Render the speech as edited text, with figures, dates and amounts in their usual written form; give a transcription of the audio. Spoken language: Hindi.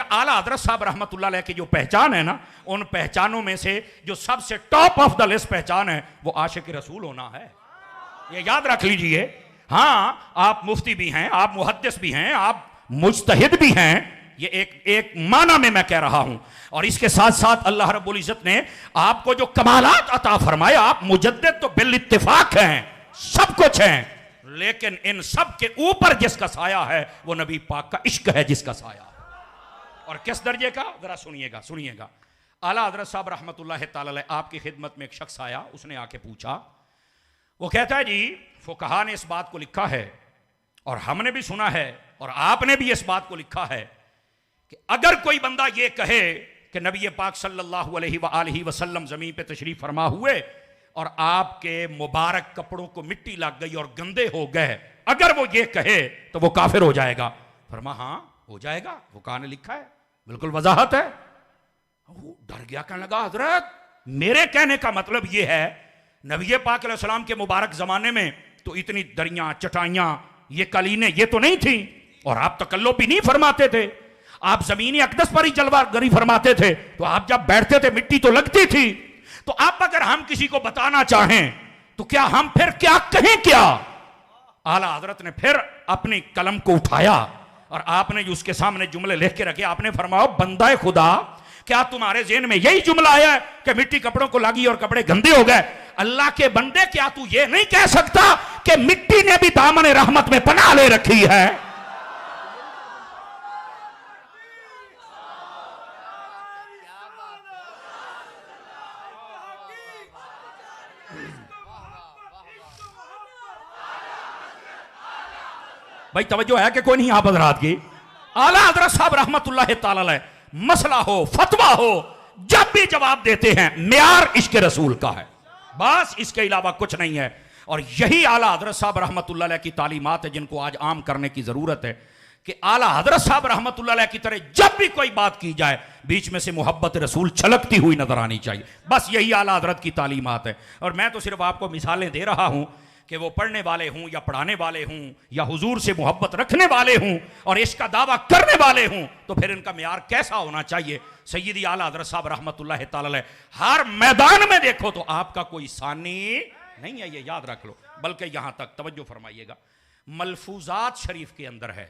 आला हजरत साहब रहमतुल्लाह अलैह की जो पहचान है ना, उन पहचानों में से जो सबसे टॉप ऑफ द लिस्ट पहचान है वो आशिक रसूल होना है। ये याद रख लीजिए। हाँ, आप मुफ्ती भी हैं, आप मुहद्दिस भी हैं, आप मुज्तहिद भी हैं, ये एक माना में मैं कह रहा हूं। और इसके साथ साथ अल्लाह रब्बुल इज्जत ने आपको जो कमालात अता फरमाए, आप मुजद्दिद तो बिल इत्तिफाक हैं, सब कुछ हैं, लेकिन इन सब के ऊपर जिसका साया है वो नबी पाक का इश्क है जिसका साया। और किस दर्जे का, जरा सुनिएगा सुनिएगा। आला हजरत साहब रहमतुल्लाह ताला अलैह आपकी खिदमत में एक शख्स आया, उसने आके पूछा, वो कहता है जी फुकहा ने इस बात को लिखा है और हमने भी सुना है और आपने भी इस बात को लिखा है कि अगर कोई बंदा ये कहे कि नबी पाक सल्लल्लाहु अलैहि वसल्लम ज़मीन पे तशरीफ फरमा हुए और आपके मुबारक कपड़ों को मिट्टी लग गई और गंदे हो गए, अगर वो ये कहे तो वो काफिर हो जाएगा। फरमा हाँ हो जाएगा, वो कहा ने लिखा है, बिल्कुल वजाहत है। वो डर गया, कहने लगा हजरत मेरे कहने का मतलब ये है नबी पाक अलैहिस्सलाम के मुबारक जमाने में तो इतनी दरियां चटाइयां ये कलीने ये तो नहीं थी, और आप तकल्लुफ भी नहीं फरमाते थे, आप जमीनी अकदस पर ही जलवागरी फरमाते थे, तो आप जब बैठते थे मिट्टी तो लगती थी। तो आप अगर हम किसी को बताना चाहें तो क्या हम फिर क्या कहें क्या? आला हजरत ने फिर अपनी कलम को उठाया और आपने जो उसके सामने जुमले लिख के रखे, आपने फरमाया बंदा खुदा क्या तुम्हारे ज़हन में यही जुमला आया है कि मिट्टी कपड़ों को लगी और कपड़े गंदे हो गए? अल्लाह के बंदे क्या तू ये नहीं कह सकता कि मिट्टी ने भी दामन रहमत में पनाह ले रखी है? भाई तवज्जो है कि कोई नहीं आप हजरात की? आला हजरत साहब रहमतुल्लाह ताला अलैह मसला हो फतवा हो जब भी जवाब देते हैं मेयार इश्क रसूल का है, बस इसके अलावा कुछ नहीं है। और यही आला हजरत साहब रहमतुल्लाह अलैह की तालीमात है जिनको आज आम करने की जरूरत है कि आला हजरत साहब रहमतुल्लाह अलैह की तरह जब भी कोई बात की जाए बीच में से मोहब्बत रसूल छलकती हुई नजर आनी चाहिए। बस यही आला हजरत की तालीमात है। और मैं तो सिर्फ आपको मिसालें दे रहा हूं कि वो पढ़ने वाले हूं या पढ़ाने वाले हूं या हुजूर से मोहब्बत रखने वाले हूं और इसका दावा करने वाले हूं, तो फिर इनका मेयार कैसा होना चाहिए। सैयदी आला हजरत साहब रहमतुल्लाह ताला अलैह हर मैदान में देखो तो आपका कोई सानी नहीं है, ये याद रख लो। बल्कि यहां तक तवज्जो फरमाइएगा, मलफूजात शरीफ के अंदर है